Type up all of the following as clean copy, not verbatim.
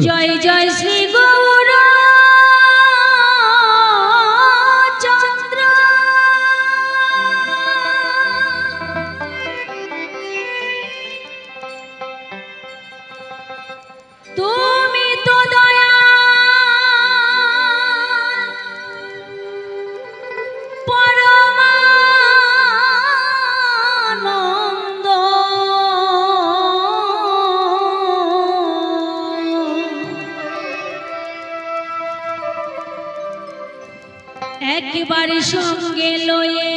জয় জয় শ্রী গৌর চন্দ্র তুমি তো দয়া পরমানন্দ একবারে সঙ্গে লয়ে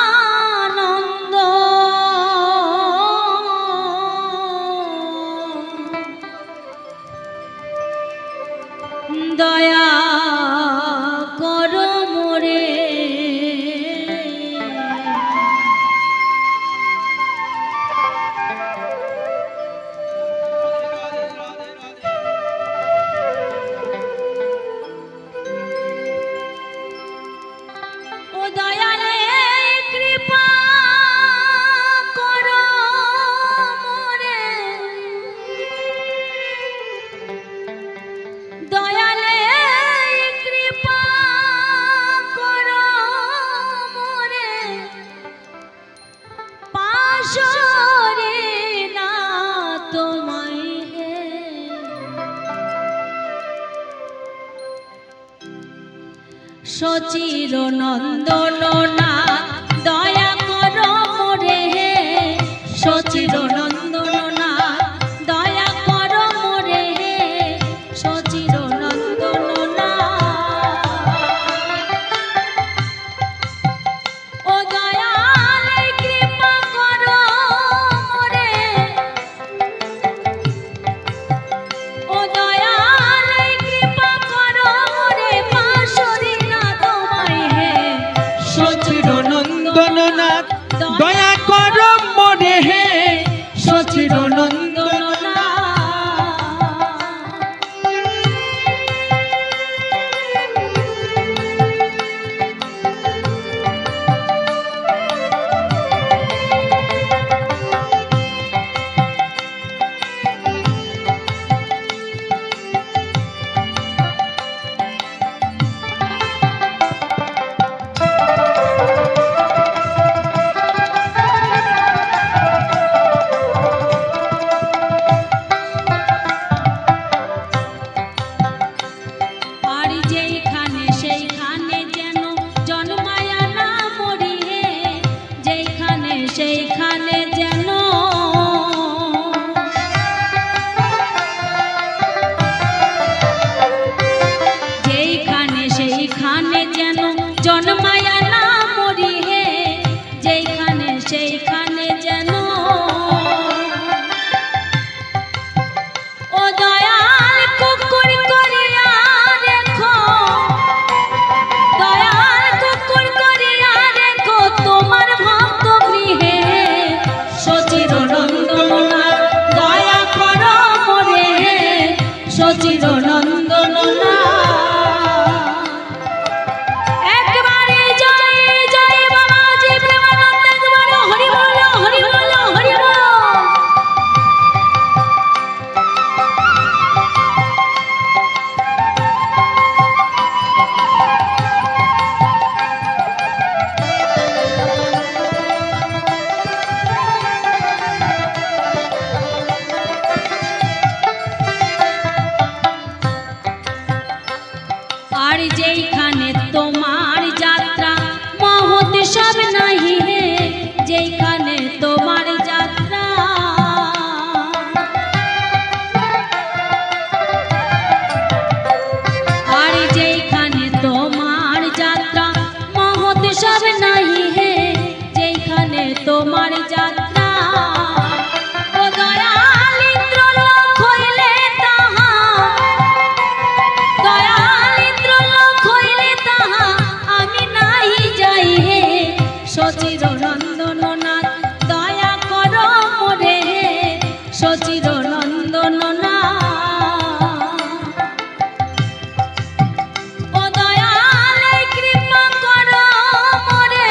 নিত্যানন্দ দয়া করো মোরে ও দয়ালে কৃপা করো মোরে দয়ালে কৃপা করো মোরে পাশরে না তোমায় হে সচির নন্দন না দয়া করো মোরে হে সচির নন্দন না দয়া করো মোরে হে সচির নন্দন না ও দয়ালে কৃপা করো মোরে ও দয়ালে কৃপা করো মোরে পাশরি না তোমায় হে সচির নন্দননাথ দয়া করো মোরে হে সচির নন্দন না আর যেইখানে সেইখানে যেন জন্মায়া না মরি হে যেইখানে সেইখানে যেন যেইখানে সেইখানে যেন জন্মায়া না মরি হে যেইখানে সেইখানে যেন ও দয়াল কুকুর করিয়া রেখো দয়াল কুকুর করিয়া রেখো তোমার ভক্ত গৃহে সচির নন্দন দয়া করো মোরে সচির নন্দন একবারে জয় জয় বাবাজি প্রেমানন্দ একবারে হরি বল হরি বল হরি বল আর যেইখানে তোমার যাত্রা মহোৎসব নাহি হে যেইখানে তোমার যাত্রা আর যেইখানে তোমার যাত্রা মহোৎসব নাহি হে যেইখানে তোমার যাত্রা ও দয়াল ইন্দ্রলোক হইলে তাহা দয়াল ইন্দ্রলোক হইলে তাহা আমি নাই যাই হে সচির নন্দননাথ দয়া করো মোরে হে সচির নন্দননাথ ও দয়ালে কৃপা করো মোরে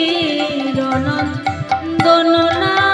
সচির নন্দন নাথ